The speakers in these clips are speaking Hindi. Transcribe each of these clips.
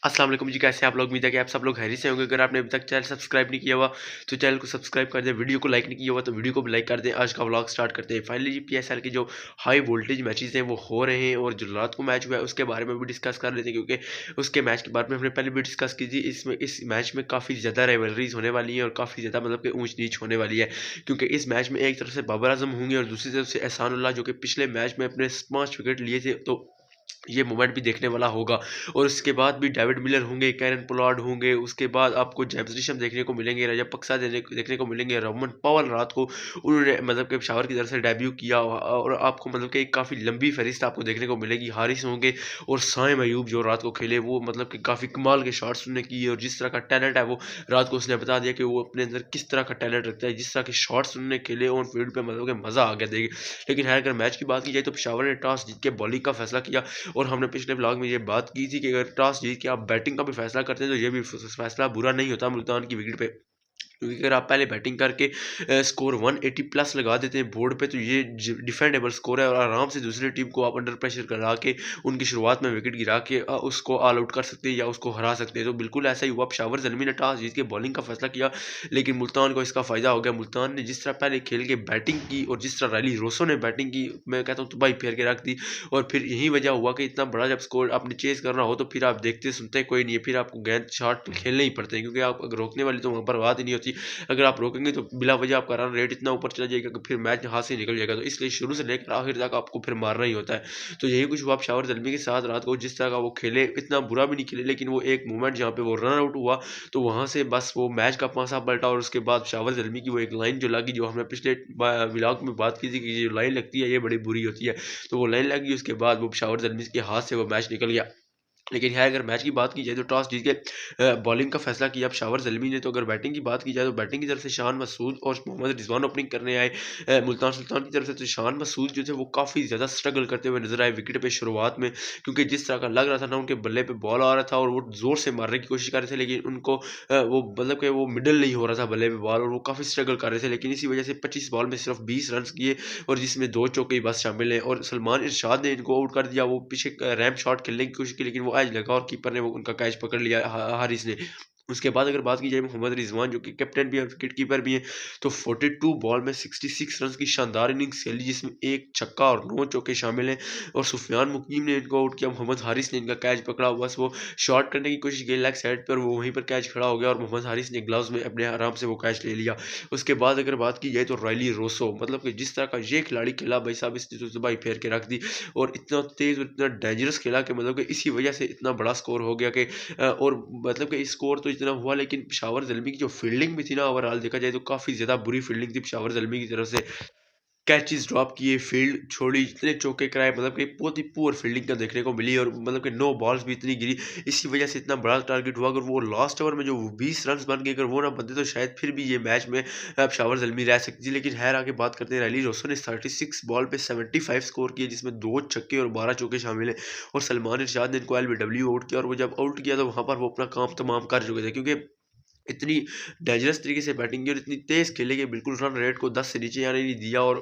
अस्सलाम वालेकुम जी, कैसे हैं आप लोग? उम्मीद है कि आप सब लोग खैरियत से होंगे। अगर आपने अभी तक चैनल सब्सक्राइब नहीं किया हुआ तो चैनल को सब्सक्राइब कर दें, वीडियो को लाइक नहीं किया हुआ तो वीडियो को भी लाइक कर दें। आज का व्लॉग स्टार्ट करते हैं। फाइनली जी पीएसएल के जो हाई वोल्टेज मैचेस हैं वो हो रहे हैं और जो रात को मैच हुआ है उसके बारे में भी डिस्कस कर लेते हैं, क्योंकि उसके मैच के बारे में हमने पहले भी डिस्कस की थी। इस मैच में काफ़ी ज़्यादा राइवलरीज होने वाली हैं और काफ़ी ज़्यादा मतलब कि ऊंच नीच होने वाली है, क्योंकि इस मैच में एक तरफ से बाबर आजम होंगे और दूसरी तरफ से एहसानुल्लाह, जो कि पिछले मैच में अपने 5 विकेट लिए थे। तो ये मोमेंट भी देखने वाला होगा। और उसके बाद भी डेविड मिलर होंगे, कैरन पोलार्ड होंगे, उसके बाद आपको जेम्स नीशम देखने को मिलेंगे, रजपक्सा देखने को मिलेंगे, रोमन पॉवेल रात को उन्होंने मतलब कि पेशावर की तरफ से डेब्यू किया और आपको मतलब कि एक काफ़ी लंबी फहरिस्त आपको देखने को मिलेगी। हारिस होंगे और साइम अयूब जो रात को खेले वो मतलब कि काफ़ी कमाल के शॉट्स उन्होंने किए और जिस तरह का टैलेंट है वो रात को उसने बता दिया कि वो अपने अंदर किस तरह का टैलेंट रखता है। जिस तरह के शॉट्स उन्होंने खेले ऑन फील्ड पे मतलब कि मज़ा आ गया देख। लेकिन है अगर मैच की बात की जाए तो पेशावर ने टॉस जीत के बॉलिंग का फैसला किया और हमने पिछले व्लॉग में ये बात की थी कि अगर टॉस जीत के आप बैटिंग का भी फैसला करते हैं तो ये भी फैसला बुरा नहीं होता मुल्तान की विकेट पे, क्योंकि अगर आप पहले बैटिंग करके स्कोर 180 प्लस लगा देते हैं बोर्ड पे तो ये डिफेंडेबल स्कोर है और आराम से दूसरी टीम को आप अंडर प्रेशर करा के उनकी शुरुआत में विकेट गिरा के उसको ऑल आउट कर सकते हैं या उसको हरा सकते हैं। तो बिल्कुल ऐसा ही हुआ। पेशावर ज़ल्मी ने टॉस जीत के बॉलिंग का फैसला किया, लेकिन मुल्तान को इसका फ़ायदा हो गया। मुल्तान ने जिस तरह पहले खेल के बैटिंग की और जिस तरह रैली रोसो ने बैटिंग की, मैं कहता हूँ तबाही फेर के रख दी। और फिर यही वजह हुआ कि इतना बड़ा जब स्कोर आपने चेज़ करना हो तो फिर आप देखते सुनते कोई नहीं है, फिर आपको गेंद शॉट खेलने ही पड़ते हैं, क्योंकि आप अगर रोकने वाली तो वहाँ पर बात ही नहीं होती। अगर आप रोकेंगे तो बिला वजह आपका रन रेट इतना ऊपर चला जाएगा कि फिर मैच हाथ से निकल जाएगा। तो इसलिए शुरू से लेकर आखिर तक आपको फिर मारना ही होता है। तो यही कुछ हुआ पेशावर ज़ल्मी के साथ रात को। जिस तरह का वो खेले इतना बुरा भी नहीं खेले, लेकिन वो एक मोमेंट जहाँ पे वो रन आउट हुआ तो वहाँ से बस वो मैच का पासा पलटा और उसके बाद पेशावर ज़ल्मी की वो एक लाइन जो लगी, जो हमने पिछले व्लॉग में बात की थी कि ये लाइन लगती है ये बड़ी बुरी होती है, तो वो लाइन लगी। उसके बाद वो पेशावर ज़ल्मी के हाथ से वो मैच निकल गया। लेकिन है अगर मैच की बात की जाए तो टॉस जीत के बॉलिंग का फैसला किया पेशावर ज़ल्मी ने। तो अगर बैटिंग की बात की जाए तो बैटिंग की तरफ से शान मसूद और मोहम्मद रिजवान ओपनिंग करने आए। मुल्तान सुल्तान की तरफ से तो शान मसूद जो थे वो काफ़ी ज़्यादा स्ट्रगल करते हुए नजर आए विकेट पे शुरुआत में, क्योंकि जिस तरह का लग रहा था ना उनके बल्ले पे बॉल आ रहा था और वो ज़ोर से मारने की कोशिश कर रहे थे, लेकिन उनको वो मतलब कि वो मिडल नहीं हो रहा था बल्ले पे बॉल और वो काफ़ी स्ट्रगल कर रहे थे। लेकिन इसी वजह से 25 बॉल में सिर्फ 20 रन किए और जिसमें 2 चौके बस शामिल हैं। और सलमान इरशाद ने इनको आउट कर दिया। वो पीछे रैंप शॉट खेलने की कोशिश की, लेकिन वो एज लगा और कीपर ने वो उनका कैच पकड़ लिया, हारिस ने। उसके बाद अगर बात की जाए मोहम्मद रिजवान जो कि कैप्टन भी है विकेट कीपर भी है, तो 42 बॉल में 66 रन की शानदार इनिंग्स खेली, जिसमें एक छक्का और 9 चौके शामिल हैं। और सुफियान मुकीम ने इनको आउट किया, मोहम्मद हारिस ने इनका कैच पकड़ा, बस वो शॉट करने की कोशिश की लेग साइड पर, वो वहीं पर कैच खड़ा हो गया और मोहम्मद हारिस ने ग्लव्स में अपने आराम से वो कैच ले लिया। उसके बाद अगर बात की जाए तो रायली रोसो, मतलब कि जिस तरह का ये खिलाड़ी खेला भाई साहब, इसने तो तबाही फेर के रख दी और इतना तेज़ और इतना डेंजरस खेला कि मतलब कि इसी वजह से इतना बड़ा स्कोर हो गया कि और मतलब कि स्कोर तो इतना हुआ, लेकिन पेशावर ज़ल्मी की जो फील्डिंग भी थी ना, ओवरऑल देखा जाए तो काफ़ी ज़्यादा बुरी फील्डिंग थी पेशावर ज़ल्मी की तरफ से। कैचेस ड्रॉप किए, फील्ड छोड़ी, इतने चौके कराए, मतलब कि बहुत ही पुअर फील्डिंग का देखने को मिली और मतलब कि नो बॉल्स भी इतनी गिरी। इसी वजह से इतना बड़ा टारगेट हुआ। अगर वो लास्ट ओवर में जो 20 रन्स बन गए, अगर वो ना बनते तो शायद फिर भी ये मैच में पेशावर ज़ल्मी रह सकती थी। लेकिन खैर आगे बात करते हैं। रैली रोसो ने 36 बॉल पे 75 स्कोर किए, जिसमें 2 छक्के और 12 चौके शामिल हैं। और सलमान इरशाद ने इनको एलबीडब्ल्यू आउट किया और वो जब आउट किया तो वहाँ पर वो अपना काम तमाम कर चुके थे, क्योंकि इतनी डेंजरस तरीके से बैटिंग की और इतनी तेज़ खेले कि बिल्कुल रन रेट को 10 से नीचे आने नहीं दिया और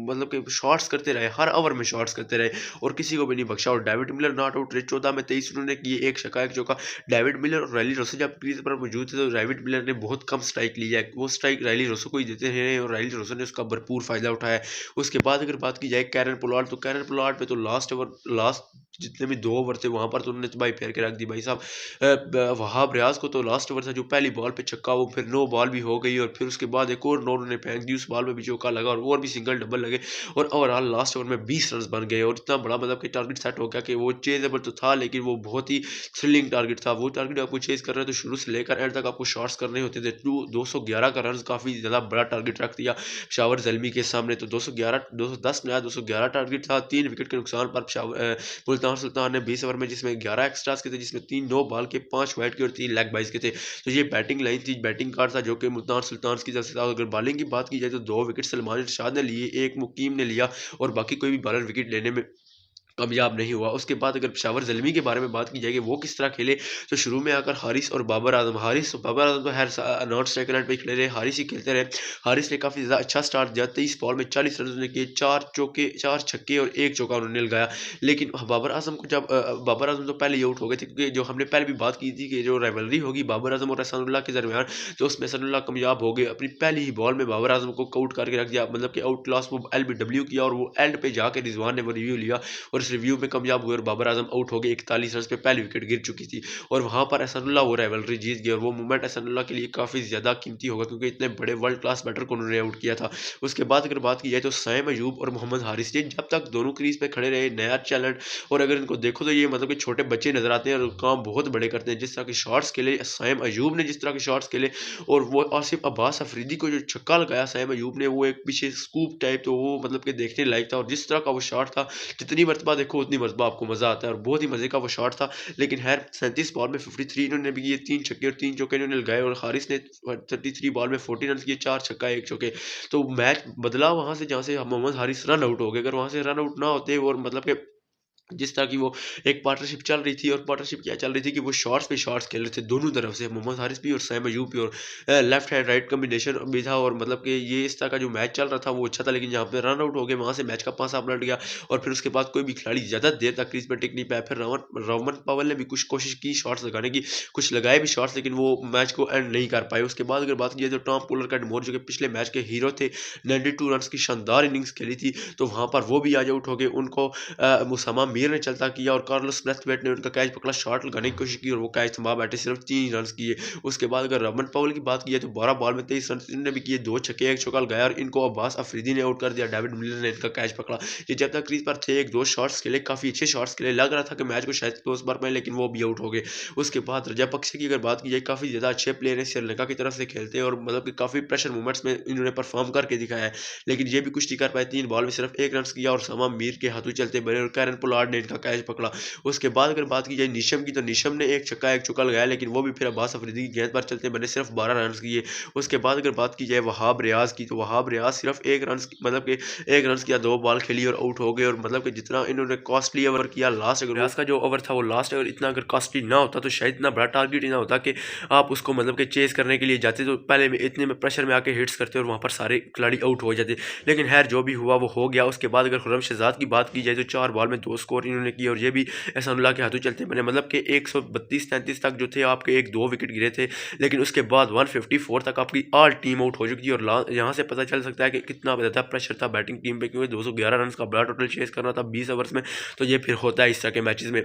मतलब कि शॉट्स करते रहे, हर ओवर में शॉट्स करते रहे और किसी को भी नहीं बख्शा। और डेविड मिलर नॉट आउट रहे, 14 में 23 उन्होंने किए, एक छक्का एक चौका। डेविड मिलर और रैली रोसो जब क्रीज पर मौजूद थे तो डेविड मिलर ने बहुत कम स्ट्राइक ली है, वो स्ट्राइक रैली रोसो को ही देते रहे और रैली रोसो ने उसका भरपूर फायदा उठाया। उसके बाद अगर बात की जाए कैरन पोलार्ड, तो कैरन पोलार्ड पे तो लास्ट जितने भी 2 ओवर थे वहाँ पर तो उन्होंने तबाही फेर के रख दी भाई साहब। वहाब रियाज को तो लास्ट ओवर था जो पहली बॉल पे छक्का, वो फिर नो बॉल भी हो गई और फिर उसके बाद एक और नो उन्होंने फेंक दी, उस बॉल में भी चौका लगा और भी सिंगल डबल लगे और ओवरऑल लास्ट ओवर में 20 रन बन गए और इतना बड़ा मतलब कि टारगेट सेट हो गया कि वो चेजेबल तो था, लेकिन वो बहुत ही थ्रिलिंग टारगेट था। वो टारगेट आपको चेज कर रहे हैं तो शुरू से लेकर एंड तक आपको शॉट्स करने होते थे। 211 का रन काफ़ी ज़्यादा बड़ा टारगेट रख दिया पेशावर ज़ल्मी के सामने। तो 210 नया 211 टारगेट था। 3 विकेट के नुकसान पर मुल्तान सुल्तान ने 20 ओवर में, जिसमें 11 एक्स्ट्रास के थे, जिसमें 3 नो बॉल के 5 वाइड के और 3 लेग बाइज के थे। तो ये बैटिंग लाइन थी, बैटिंग कार्ड था जो कि मुल्तान सुल्तान की तरफ से था। अगर बॉलिंग की बात की जाए तो 2 विकेट सलमान इरशाद ने लिए, 1 मुकीम ने लिया और बाकी कोई भी बॉलर विकेट लेने में कामयाब नहीं हुआ। उसके बाद अगर पेशावर ज़ल्मी के बारे में बात की जाएगी वो किस तरह खेले, तो शुरू में आकर हारिस और बाबर आज़म, हारिस बाबर आज़म तो खैर नॉन स्ट्राइक लाइन पे ही खड़े रहे, हारिस ही खेलते रहे। हारिस ने काफ़ी ज़्यादा अच्छा स्टार्ट दिया, 23 बॉल में 40 रन उन्होंने किए, 4 चौके 4 छक्के और 1 चौका उन्होंने लगाया। लेकिन बाबर आज़म को जब बाबर आज़म तो पहले ही आउट हो गए थे, क्योंकि जो हमने पहले भी बात की थी कि जो राइवलरी होगी बाबर आज़म और एहसानुल्लाह के दरमियान, तो उसमें एहसानुल्लाह कामयाब हो गए। अपनी पहली ही बॉल में बाबर आज़म को आउट करके रख दिया, मतलब कि आउट क्लास वो LBW किया, और वो एंड पे जाके रिजवान ने वो रिव्यू लिया और इस रिव्यू में कामयाब हुए और बाबर आजम आउट हो गए। 41 रन पे पहली विकेट गिर चुकी थी और वहां पर एहसानुल्लाह वो राइवलरी जीत गया, और वो मोमेंट एहसानुल्लाह के लिए काफ़ी ज़्यादा कीमती होगा, क्योंकि इतने बड़े वर्ल्ड क्लास बैटर को उन्होंने आउट किया था। उसके बाद अगर बात की जाए तो सैम अयूब और मोहम्मद हारिस, ये जब तक दोनों क्रीज पे खड़े रहे, नया चैलेंज, और अगर इनको देखो तो ये मतलब कि छोटे बच्चे नजर आते हैं और काम बहुत बड़े करते हैं। जिस तरह के शॉट्स खेले सैम अयूब ने, जिस तरह के शॉट्स खेले, और वो आसिफ अब्बास अफरीदी को जो छक्का लगाया सैम अयूब ने, वो एक पीछे स्कूप टाइप, तो वो मतलब कि देखने लायक था। और जिस तरह का वो शॉट था, जितनी मरतबा देखो उतनी मरतबा आपको मज़ा आता है, और बहुत ही मज़े का वो शॉट था। लेकिन खैर 37 बॉल में 53 इन्होंने भी किए, 3 छक्के और 3 चौके इन्होंने लगाए, और हारिस ने 33 बॉल में 40 रन किए, 4 छक्का 1 चौके। तो मैच बदला वहां से, जहां से मोहम्मद हारिस रन आउट हो गए। अगर वहां से रन आउट ना होते, और मतलब के जिस तरह की वो एक पार्टनरशिप चल रही थी, और पार्टनरशिप क्या चल रही थी कि वो शॉट्स पे शॉट्स खेल रहे थे दोनों तरफ से, मोहम्मद हारिस भी और सैम अयूब भी, और लेफ्ट हैंड राइट कॉम्बिनेशन भी था, और मतलब कि ये इस तरह का जो मैच चल रहा था वो अच्छा था। लेकिन जहाँ पे रन आउट हो गए, वहां से मैच का पासा पलट गया, और फिर उसके बाद कोई भी खिलाड़ी ज़्यादा देर तक क्रीज पर टिक नहीं पाया। फिर रोमन पवल ने भी कुछ कोशिश की शॉट्स लगाने की, कुछ लगाए भी शॉट्स, लेकिन वो मैच को एंड नहीं कर पाए। उसके बाद अगर बात की जाए तो टॉम पुलर का डिमोर, जो कि पिछले मैच के हीरो थे, 92 रन की शानदार इनिंग्स खेली थी, तो वहां पर वो भी आज आउट हो गए। उनको मुसमा मीर ने चलता किया, और कार्लोस ब्रैथवेट ने उनका कैच पकड़ा, शॉट लगाने की कोशिश की, और वो कैच थमा बैठे, सिर्फ 3 रन किए। उसके बाद अगर रमन पवल की बात की जाए तो 12 बॉल में 23 रन इन्होंने भी किए, 2 छक्के 1 चौका लगाया, और इनको अब्बास अफरीदी ने आउट कर दिया, डेविड मिलर ने इनका कैच पकड़ा। ये जब तक क्रीज पर थे, 1-2 शॉट्स खेले, काफी अच्छे शॉट्स खेले, लग रहा था कि मैच को शायद क्लोज कर पाए, लेकिन वो भी आउट हो गए। उसके बाद रजापक्से की अगर बात की जाए, काफी ज्यादा अच्छे प्लेयर है, श्रीलंका की तरफ से खेलते हैं, और मतलब कि काफी प्रेशर मोमेंट्स में इन्होंने परफॉर्म करके दिखाया है। लेकिन ये भी कुछ नहीं कर पाए, 3 बॉल में सिर्फ 1 रन किया, और समा मीर के हाथों चलते बने, और कैरन पोलार्ड ने इनका कैच पकड़ा। उसके बाद अगर बात की जाए निशम की, तो निशम ने 1 छक्का 1 चौका लगाया, लेकिन वो भी फिर अब्बास अफरीदी की गेंद पर चलते बने, सिर्फ 12 रन किए। उसके बाद अगर बात की जाए वहाब रियाज की, तो वहाब रियाज सिर्फ 1 रन, मतलब कि 1 रन किया, 2 बॉल खेली और आउट हो गए। और मतलब कि जितना इन्होंने कॉस्टली ओवर किया लास्ट, अगर रियाज का जो ओवर था वो लास्ट अगर इतना अगर कॉस्टली ना होता, तो शायद इतना बड़ा टारगेट ही ना होता कि आप उसको मतलब कि चेस करने के लिए जाते, तो पहले में इतने में प्रेशर में आके हिट्स करते और वहाँ पर सारे खिलाड़ी आउट हो जाते। लेकिन खैर जो भी हुआ वो हो गया। उसके बाद अगर खुर्रम शहजाद की बात की जाए, तो 4 बॉल में 2 स्कोर इन्होंने किए, और ये भी एहसानुल्लाह के हाथों चलते बने, मतलब कि 132-33 तक जो थे आपके 1-2 विकेट गिरे थे। लेकिन उसके बाद 154 तक आपकी ऑल टीम आउट हो चुकी है, और यहाँ से पता चल सकता है कि कितना ज़्यादा प्रेशर था बैटिंग टीम पे, क्योंकि 211 रन का बड़ा टोटल चेस करना था 20 ओवर्स में। तो ये फिर होता है इस तरह के मैचेस में,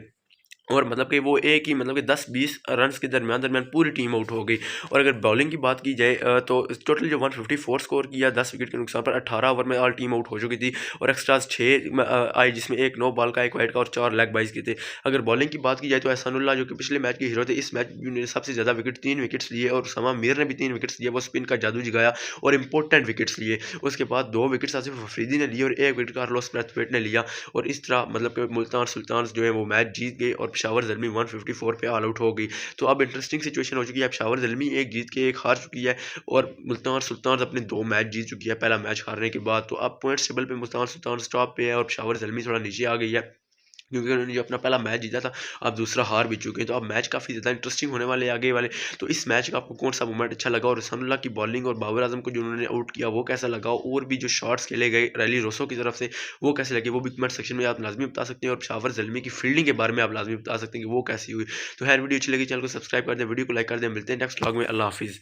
और मतलब कि वो एक ही मतलब कि 10-20 रन के दरमियान पूरी टीम आउट हो गई। और अगर बॉलिंग की बात की जाए तो टोटल जो 154 स्कोर किया 10 विकेट के नुकसान पर, 18 ओवर में ऑल टीम आउट हो चुकी थी, और एक्स्ट्राज 6 आए, जिसमें 1 नो बॉल का 1 वाइड का और 4 लेग बाइज के थे। अगर बॉलिंग की बात की जाए तो एहसानुल्लाह जो कि पिछले मैच के हीरो थे, इस मैच में सबसे ज़्यादा विकेट 3 विकेट्स लिए, और समा मीर ने भी 3 विकेट्स लिए, वो स्पिन का जादू जगाया और इंपॉर्टेंट विकेट्स लिए। उसके बाद 2 विकेट्स आसिफ अफरीदी ने लिए, और 1 विकेट कार्लोस ब्रैथवेट ने लिया, और इस तरह मतलब कि मुल्तान सुल्तान जो है वो मैच जीत गए, और पेशावर ज़ल्मी 154 पे ऑल आउट हो गई। तो अब इंटरेस्टिंग सिचुएशन हो चुकी है, पेशावर ज़ल्मी एक जीत के एक हार चुकी है, और मुल्तान सुल्तान अपने 2 मैच जीत चुकी है पहला मैच हारने के बाद। तो अब पॉइंट्स टेबल पे मुल्तान सुल्तान टॉप पे है, और पेशावर ज़ल्मी थोड़ा नीचे आ गई है, क्योंकि उन्होंने जो अपना पहला मैच जीता था, अब दूसरा हार भी चुके हैं। तो अब मैच काफ़ी ज़्यादा इंटरेस्टिंग होने वाले आगे वाले। तो इस मैच का आपको कौन सा मोमेंट अच्छा लगा, और एहसानुल्लाह की बॉलिंग और बाबर आजम को जो उन्होंने आउट किया वो कैसा लगा, और भी जो शॉट्स खेले गए रैली रोसो की तरफ से वो कैसे लगे, वो भी कमेंट सेक्शन में आप लाजमी बता सकते हैं। और पेशावर ज़ल्मी की फील्डिंग के बारे में आप लाजमी बता सकते हैं कि वो कैसी हुई। तो खैर वीडियो अच्छी लगी, चैनल को सब्सक्राइब कर दें, वीडियो को लाइक कर दें। मिलते हैं नेक्स्ट व्लॉग में। अल्लाह हाफिज़।